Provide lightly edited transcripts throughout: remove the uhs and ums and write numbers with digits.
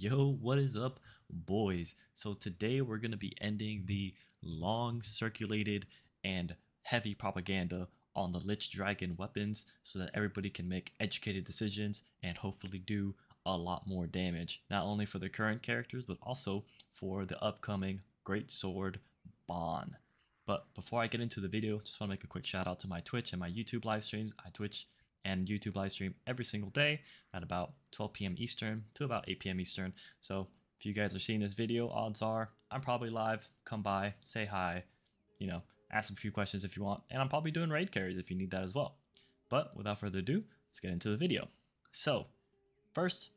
Yo, what is up, boys? So today we're going to be ending the long circulated and heavy propaganda on the Lichdragon weapons so that everybody can make educated decisions and hopefully do a lot more damage, not only for the current characters but also for the upcoming Greatsword Bond. But before I get into the video, just want to make a quick shout out to my Twitch and my YouTube live streams. I Twitch and YouTube live stream every single day at about 12 p.m. Eastern to about 8 p.m. Eastern. So if you guys are seeing this video, odds are I'm probably live. Come by, say hi, ask a few questions if you want, and I'm probably doing raid carries if you need that as well. But without further ado, let's get into the video. So first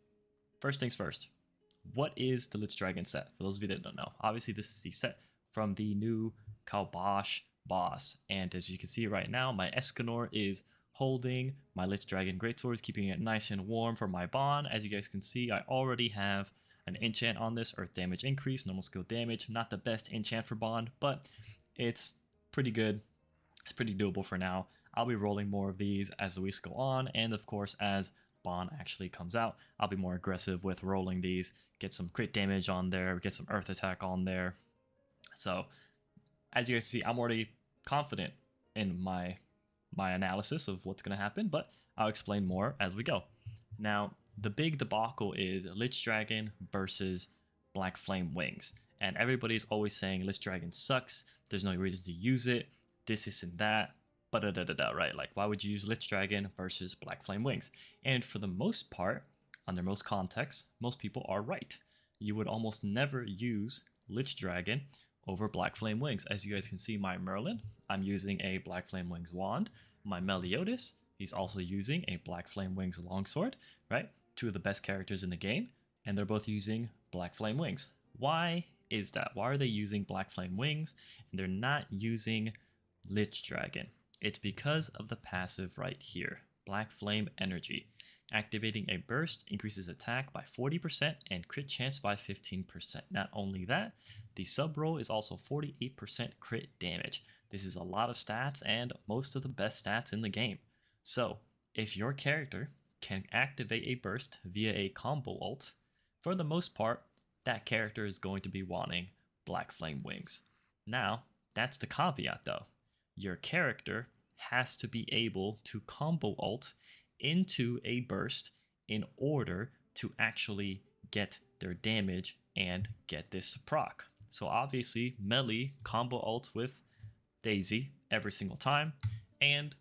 things first, what is the Lichdragon set? For those of you that don't know, obviously this is the set from the new Kalbosh boss, and as you can see right now, my Escanor is holding my Lichdragon Greatsword, keeping it nice and warm for my bond. As you guys can see, I already have an enchant on this, Earth Damage Increase, normal skill damage. Not the best enchant for bond, but it's pretty good. It's pretty doable for now. I'll be rolling more of these as the weeks go on, and of course as bond actually comes out, I'll be more aggressive with rolling these, get some crit damage on there, get some earth attack on there. So as you guys see, I'm already confident in my analysis of what's going to happen, but I'll explain more as we go. Now, the big debacle is Lichdragon versus Black Flame Wings, and everybody's always saying Lichdragon sucks, there's no reason to use it, this and that, but right? Like, why would you use Lichdragon versus Black Flame Wings? And for the most part, under most contexts, most people are right. You would almost never use Lichdragon over Black Flame Wings. As you guys can see, my Merlin, I'm using a Black Flame Wings wand. My Meliodas, he's also using a Black Flame Wings longsword, right? Two of the best characters in the game, and they're both using Black Flame Wings. Why is that? Why are they using Black Flame Wings and they're not using Lichdragon? It's because of the passive right here, Black Flame Energy. Activating a burst increases attack by 40% and crit chance by 15%. Not only that, the sub roll is also 48% crit damage. This is a lot of stats and most of the best stats in the game. So if your character can activate a burst via a combo ult, for the most part, that character is going to be wanting Black Flame Wings. Now, that's the caveat though. Your character has to be able to combo ult into a burst in order to actually get their damage and get this proc. So obviously, Melee combo ults with Daisy every single time, and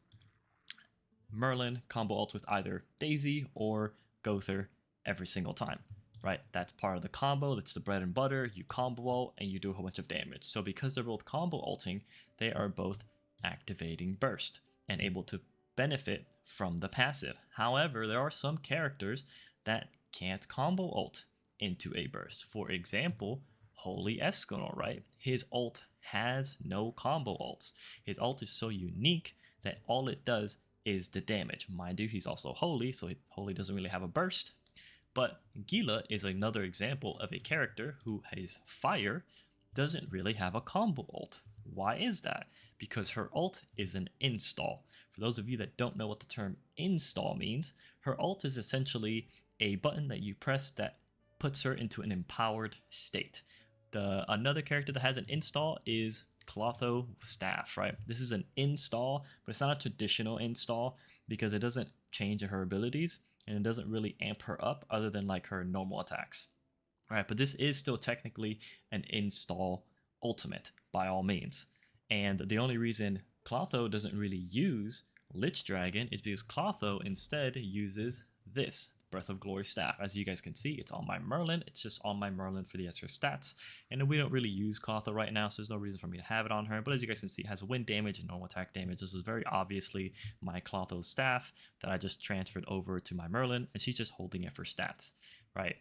Merlin combo ults with either Daisy or Gother every single time, right? That's part of the combo, that's the bread and butter. You combo ult and you do a whole bunch of damage. So because they're both combo ulting, they are both activating burst and able to benefit from the passive. However, there are some characters that can't combo ult into a burst. For example, Holy Escanor, right? His ult has no combo ults. His ult is so unique that all it does is the damage. Mind you, he's also holy, so holy doesn't really have a burst. But Gila is another example of a character who has fire, doesn't really have a combo ult. Why is that? Because her ult is an install. For those of you that don't know what the term install means, her ult is essentially a button that you press that puts her into an empowered state. Another character that has an install is Clotho Staff, right? This is an install, but it's not a traditional install because it doesn't change her abilities and it doesn't really amp her up other than like her normal attacks. All right, but this is still technically an install ultimate by all means. And the only reason Clotho doesn't really use Lichdragon is because Clotho instead uses this Breath of Glory staff. As you guys can see, it's on my Merlin. It's just on my Merlin for the extra stats. And we don't really use Clotho right now, so there's no reason for me to have it on her. But as you guys can see, it has wind damage and normal attack damage. This is very obviously my Clotho staff that I just transferred over to my Merlin, and she's just holding it for stats, right?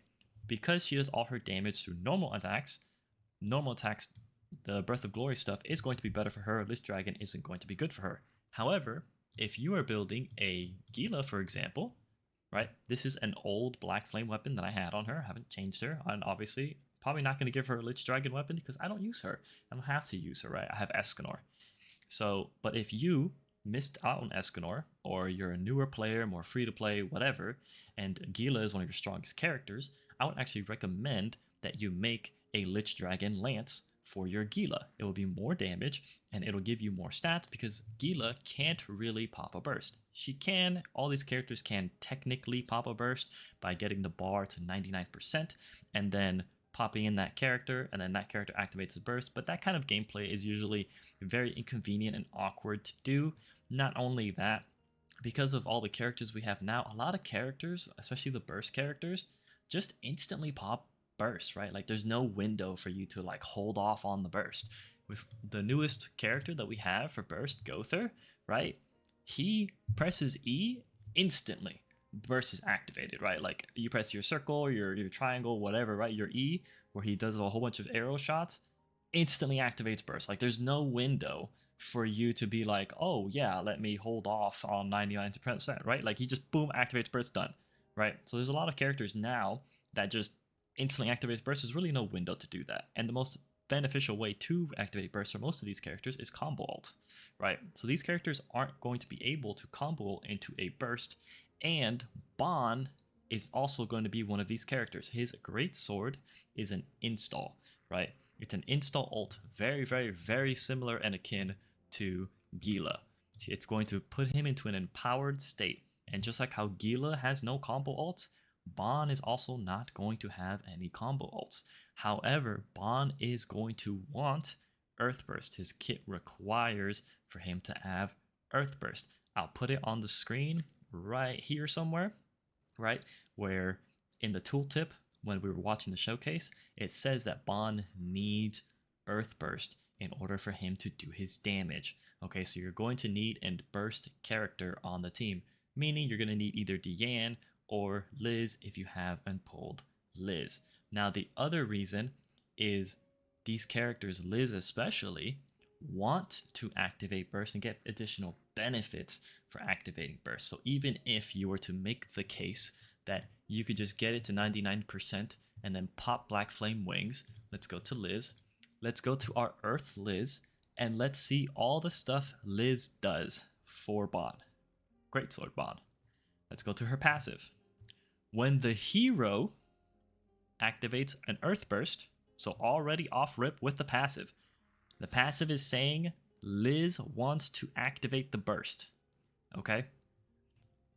Because she does all her damage through normal attacks, the Breath of Glory stuff is going to be better for her. Lichdragon isn't going to be good for her. However, if you are building a Gila, for example, right? This is an old Black Flame weapon that I had on her. I haven't changed her. And obviously, probably not going to give her a Lichdragon weapon because I don't use her. I don't have to use her, right? I have Escanor. So, but if you missed out on Escanor, or you're a newer player, more free to play, whatever, and Gila is one of your strongest characters, I would actually recommend that you make a Lichdragon Lance for your Gila. It will be more damage and it'll give you more stats because Gila can't really pop a burst. She can, all these characters can technically pop a burst by getting the bar to 99% and then popping in that character, and then that character activates the burst, but that kind of gameplay is usually very inconvenient and awkward to do. Not only that, because of all the characters we have now, a lot of characters, especially the burst characters, just instantly pop burst, right? Like there's no window for you to like hold off on the burst. With the newest character that we have for burst, Gother, right? He presses E instantly. Burst is activated, right? Like you press your circle, your triangle, whatever, right? Your E, where he does a whole bunch of arrow shots, instantly activates burst. Like there's no window for you to be like, oh yeah, let me hold off on 99%, right? Like he just boom activates burst, done, right? So there's a lot of characters now that just instantly activates burst. There's really no window to do that, and the most beneficial way to activate burst for most of these characters is combo ult, right? So these characters aren't going to be able to combo ult into a burst, and Bon is also going to be one of these characters. His Greatsword is an install, right? It's an install ult, very, very, very similar and akin to Gila. It's going to put him into an empowered state, and just like how Gila has no combo ults, Bon is also not going to have any combo ults. However, Bon is going to want Earth Burst. His kit requires for him to have Earth Burst. I'll put it on the screen right here somewhere, right? Where in the tooltip, when we were watching the showcase, it says that Bon needs Earth Burst in order for him to do his damage. Okay, so you're going to need a burst character on the team, meaning you're going to need either Deanne or Liz if you have unpulled Liz. Now, the other reason is these characters, Liz especially, want to activate burst and get additional benefits for activating burst. So even if you were to make the case that you could just get it to 99% and then pop Black Flame Wings, let's go to Liz. Let's go to our Earth Liz and let's see all the stuff Liz does for Bon. Greatsword Bon. Let's go to her passive. When the hero activates an Earth Burst, so already off rip with the passive is saying Liz wants to activate the burst. Okay?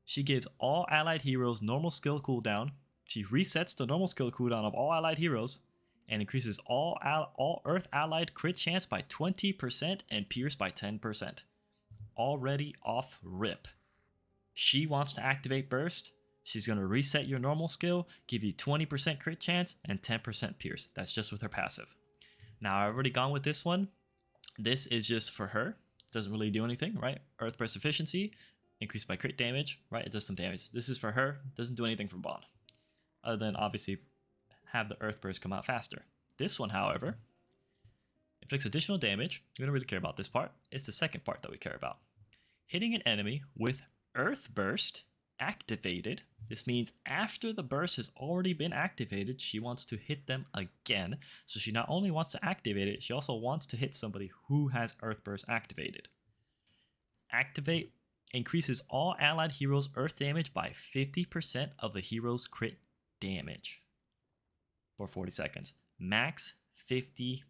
She gives all allied heroes normal skill cooldown. She resets the normal skill cooldown of all allied heroes and increases all Earth allied crit chance by 20% and pierce by 10%. Already off rip. She wants to activate burst. She's going to reset your normal skill, give you 20% crit chance, and 10% pierce. That's just with her passive. Now, I've already gone with this one. This is just for her. It doesn't really do anything, right? Earth Burst efficiency, increased by crit damage, right? It does some damage. This is for her. It doesn't do anything for Bon. Other than, obviously, have the Earth Burst come out faster. This one, however, inflicts additional damage. We don't really care about this part. It's the second part that we care about. Hitting an enemy with Earth Burst activated. This means after the burst has already been activated, she wants to hit them again. So she not only wants to activate it, she also wants to hit somebody who has Earth Burst activated. Activate increases all allied heroes' Earth damage by 50% of the hero's crit damage for 40 seconds. Max 50%.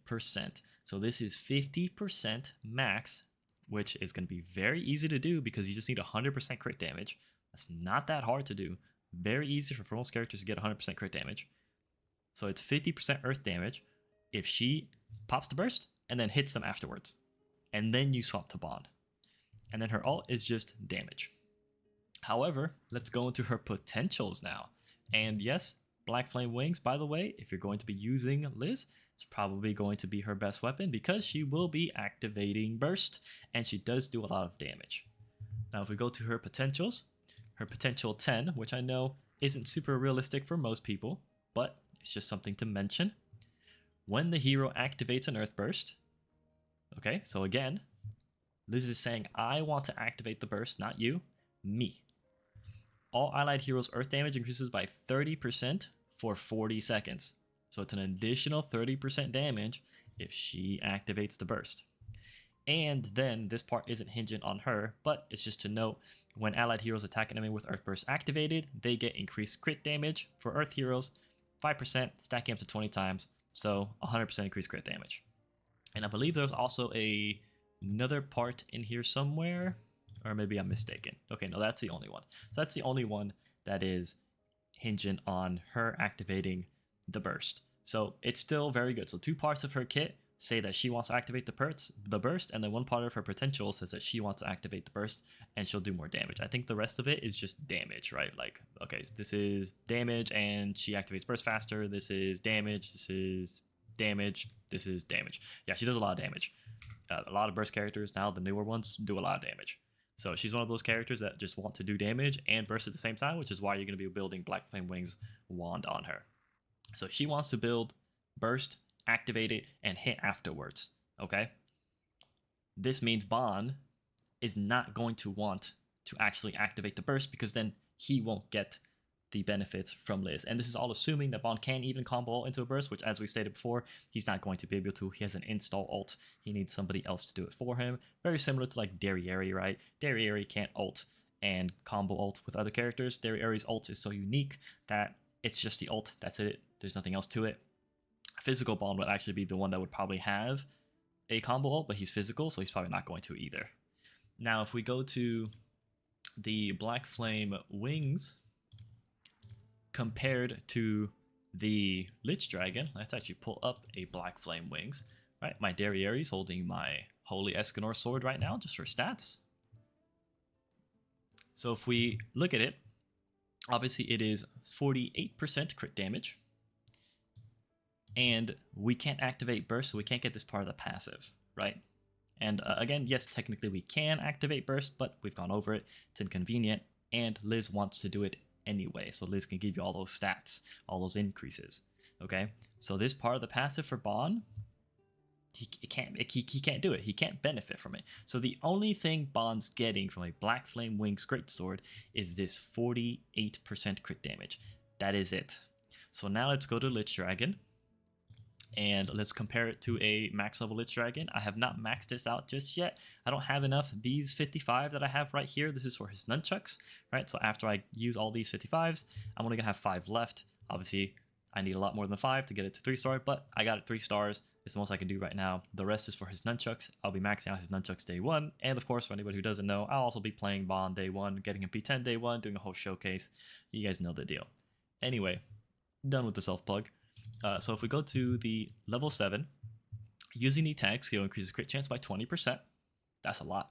So this is 50% max, which is going to be very easy to do because you just need 100% crit damage. That's not that hard to do. Very easy for most characters to get 100% crit damage. So it's 50% earth damage if she pops the burst and then hits them afterwards. And then you swap to Bond. And then her ult is just damage. However, let's go into her potentials now. And yes, Black Flame Wings, by the way, if you're going to be using Liz, it's probably going to be her best weapon because she will be activating burst and she does do a lot of damage. Now, if we go to her potentials, her potential 10, which I know isn't super realistic for most people, but it's just something to mention. When the hero activates an Earth Burst, okay, so again, Liz is saying, I want to activate the burst, not you, me. All allied heroes' Earth damage increases by 30% for 40 seconds. So it's an additional 30% damage if she activates the burst. And then this part isn't hinging on her, but it's just to note, when allied heroes attack an enemy with Earth Burst activated, they get increased crit damage for Earth heroes, 5%, stacking up to 20 times, so 100% increased crit damage. And I believe there's also another part in here somewhere, or maybe I'm mistaken. Okay, no, that's the only one. So that's the only one that is hinging on her activating the burst. So it's still very good. So 2 parts of her kit say that she wants to activate the burst, and then 1 part of her potential says that she wants to activate the burst and she'll do more damage. I think the rest of it is just damage, right? Like, okay, this is damage and she activates burst faster. This is damage. This is damage. This is damage. Yeah, she does a lot of damage. A lot of burst characters now, the newer ones, do a lot of damage. So she's one of those characters that just want to do damage and burst at the same time, which is why you're going to be building Black Flame Wings wand on her. So she wants to build burst, activate it, and hit afterwards. Okay? This means Bon is not going to want to actually activate the burst, because then he won't get the benefits from Liz. And this is all assuming that Bon can even combo into a burst, which, as we stated before, he's not going to be able to. He has an install ult. He needs somebody else to do it for him. Very similar to like Derriere, right? Derriere can't ult and combo ult with other characters. Derriere's ult is so unique that it's just the ult. That's it. There's nothing else to it. Physical Bon would actually be the one that would probably have a combo ult, but he's physical, so he's probably not going to either. Now, if we go to the Black Flame Wings compared to the Lichdragon, let's actually pull up a Black Flame Wings. Right, my Derriere is holding my Holy Escanor sword right now, just for stats. So if we look at it, obviously it is 48% crit damage. And we can't activate burst, so we can't get this part of the passive, right? And again, yes, technically we can activate burst, but we've gone over it. It's inconvenient, and Liz wants to do it anyway. So Liz can give you all those stats, all those increases, okay? So this part of the passive for Bon, he can't do it. He can't benefit from it. So the only thing Bon's getting from a Black Flame Wings Greatsword is this 48% crit damage. That is it. So now let's go to Lichdragon, and let's compare it to a max level Lichdragon. I have not maxed this out just yet. I don't have enough. These 55 that I have right here, this is for his nunchucks, right? So after I use all these 55s, I'm only gonna have 5 left. Obviously, I need a lot more than 5 to get it to 3-star, but I got it 3 stars. It's the most I can do right now. The rest is for his nunchucks. I'll be maxing out his nunchucks day 1. And of course, for anybody who doesn't know, I'll also be playing Bon day 1, getting him P10 day 1, doing a whole showcase. You guys know the deal. Anyway, done with the self-plug. So if we go to the level 7, using the tag skill increases crit chance by 20%. That's a lot.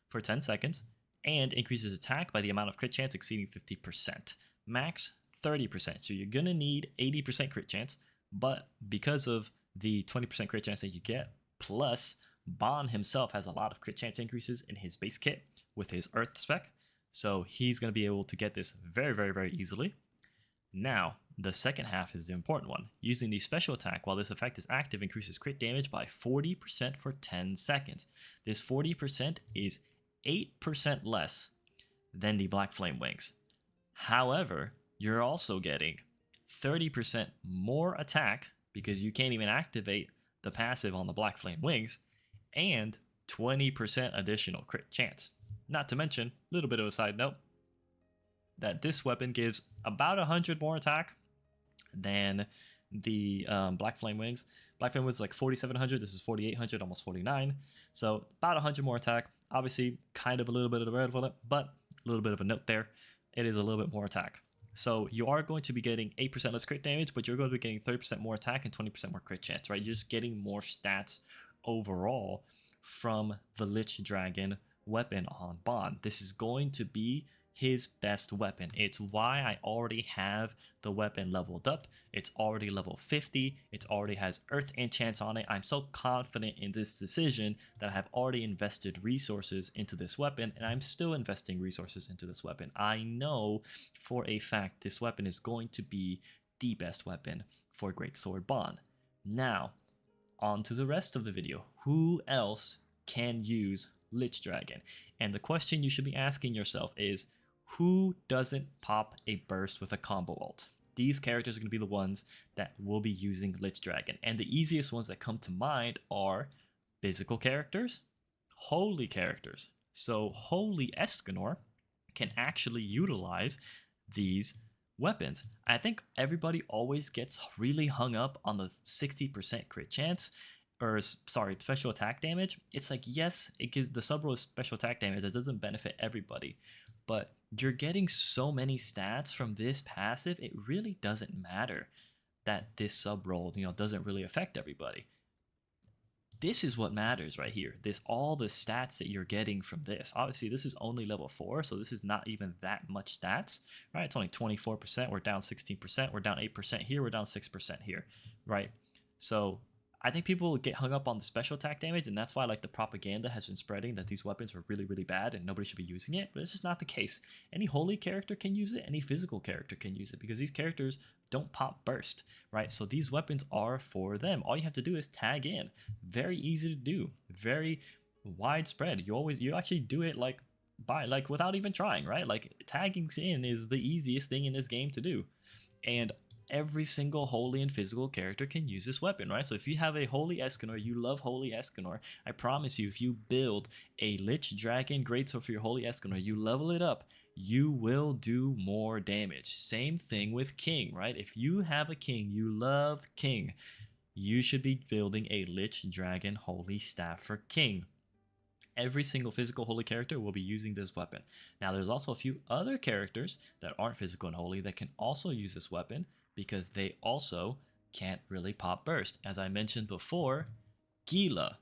For 10 seconds. And increases attack by the amount of crit chance exceeding 50%. Max 30%. So you're going to need 80% crit chance. But because of the 20% crit chance that you get, plus Bon himself has a lot of crit chance increases in his base kit with his Earth spec. So he's going to be able to get this very, very, very easily. Now, the second half is the important one. Using the special attack while this effect is active increases crit damage by 40% for 10 seconds. This 40% is 8% less than the Black Flame Wings. However, you're also getting 30% more attack because you can't even activate the passive on the Black Flame Wings, and 20% additional crit chance. Not to mention, a little bit of a side note, that this weapon gives about 100 more attack than the Black Flame Wings. Black Flame Wings is like 4,700. This is 4,800, almost 49. So about 100 more attack. Obviously, kind of a little bit of the red bullet, but a little bit of a note there. It is a little bit more attack. So you are going to be getting 8% less crit damage, but you're going to be getting 30% more attack and 20% more crit chance, right? You're just getting more stats overall from the Lichdragon weapon on Bon. This is going to be his best weapon. It's why I already have the weapon leveled up. It's already level 50. It already has Earth enchants on it. I'm so confident in this decision that I have already invested resources into this weapon, and I'm still investing resources into this weapon. I know for a fact this weapon is going to be the best weapon for Greatsword Bon. Now, on to the rest of the video. Who else can use Lichdragon? And the question you should be asking yourself is, who doesn't pop a burst with a combo ult? These characters are going to be the ones that will be using Lichdragon. And the easiest ones that come to mind are physical characters, holy characters. So Holy Escanor can actually utilize these weapons. I think everybody always gets really hung up on the 60% crit chance, or sorry, special attack damage. It's like, yes, it gives the sub roll is special attack damage. It doesn't benefit everybody, but you're getting so many stats from this passive. It really doesn't matter that this sub roll, doesn't really affect everybody. This is what matters right here. This all the stats that you're getting from this. Obviously, this is only level 4, so this is not even that much stats, right? It's only 24%. We're down 16%. We're down 8% here. We're down 6% here, right? So I think people get hung up on the special attack damage, and that's why like the propaganda has been spreading that these weapons are really, really bad and nobody should be using it. But this is not the case. Any holy character can use it. Any physical character can use it because these characters don't pop burst, right? So these weapons are for them. All you have to do is tag in. Very easy to do. Very widespread. You actually do it like without even trying, right? Like tagging in is the easiest thing in this game to do. And every single holy and physical character can use this weapon, right? So if you have a holy Escanor, you love holy Escanor, I promise you, if you build a Lichdragon Greatsword for your holy Escanor, you level it up, you will do more damage. Same thing with King, right? If you have a King, you love King, you should be building a Lichdragon Holy Staff for King. Every single physical holy character will be using this weapon. Now, there's also a few other characters that aren't physical and holy that can also use this weapon because they also can't really pop burst. As I mentioned before, Gila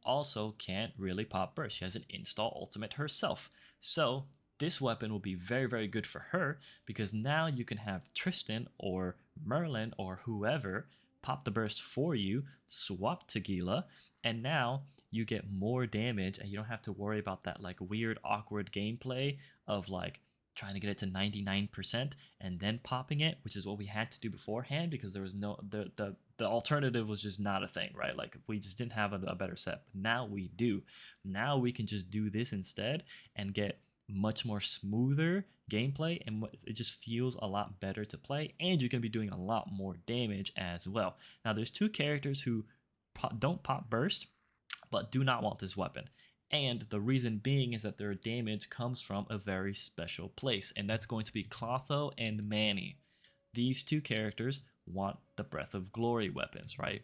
also can't really pop burst. She has an install ultimate herself. So this weapon will be very, very good for her because now you can have Tristan or Merlin or whoever pop the burst for you, swap to Gila, and now you get more damage and you don't have to worry about that like weird awkward gameplay of like trying to get it to 99% and then popping it, which is what we had to do beforehand because there was no the alternative was just not a thing, right? Like we just didn't have a better set. But now we do. Now we can just do this instead and get much more smoother gameplay, and it just feels a lot better to play, and you can be doing a lot more damage as well. Now there's two characters who don't pop burst but do not want this weapon. And the reason being is that their damage comes from a very special place, and that's going to be Clotho and Manny. These two characters want the Breath of Glory weapons, right?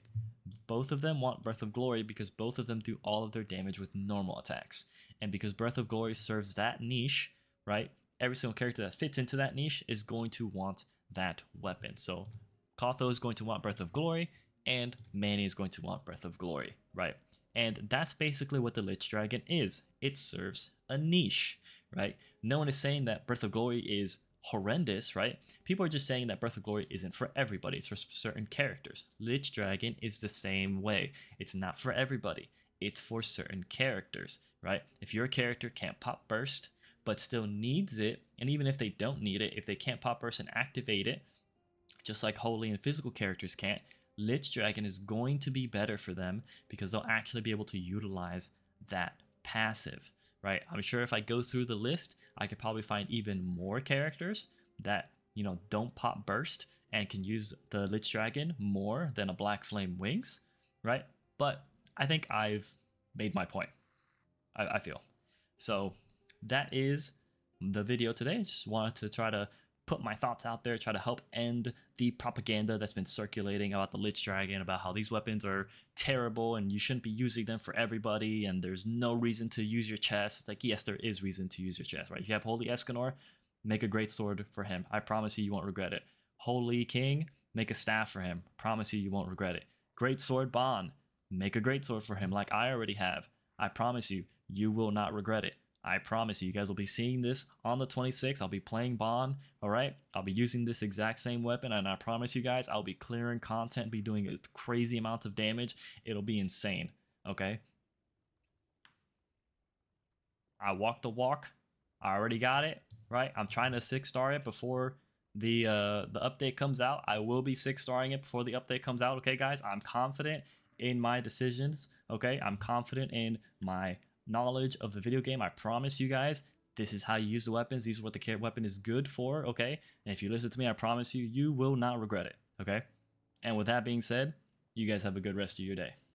Both of them want Breath of Glory because both of them do all of their damage with normal attacks. And because Breath of Glory serves that niche, right? Every single character that fits into that niche is going to want that weapon. So Clotho is going to want Breath of Glory, and Manny is going to want Breath of Glory, right? And that's basically what the Lichdragon is. It serves a niche, right? No one is saying that Breath of Glory is horrendous, right? People are just saying that Breath of Glory isn't for everybody. It's for certain characters. Lichdragon is the same way. It's not for everybody. It's for certain characters, right? If your character can't pop burst, but still needs it, and even if they don't need it, if they can't pop burst and activate it, just like holy and physical characters can't, Lichdragon is going to be better for them because they'll actually be able to utilize that passive, right? I'm sure if I go through the list, I could probably find even more characters that, don't pop burst and can use the Lichdragon more than a Black Flame Wings, right? But I think I've made my point, I feel. So that is the video today. Just wanted to try to put my thoughts out there, try to help end the propaganda that's been circulating about the Lichdragon, about how these weapons are terrible and you shouldn't be using them for everybody and there's no reason to use your chest. It's like, yes, there is reason to use your chest, right? If you have Holy Escanor, make a Greatsword for him. I promise you won't regret it. Holy King, make a staff for him. Promise you won't regret it. Greatsword Bon, make a Greatsword for him like I already have. I promise you will not regret it. I promise you guys will be seeing this on the 26th. I'll be playing Bond, all right? I'll be using this exact same weapon, and I promise you guys I'll be clearing content, be doing a crazy amounts of damage. It'll be insane, okay? I walked the walk. I already got it, right? I'm trying to 6-star it before the update comes out. I will be 6-starring it before the update comes out, okay, guys? I'm confident in my decisions, okay? I'm confident in my knowledge of the video game. I promise you guys, this is how you use the weapons. These are what the weapon is good for, okay? And if you listen to me, I promise you, you will not regret it, okay? And with that being said, you guys have a good rest of your day.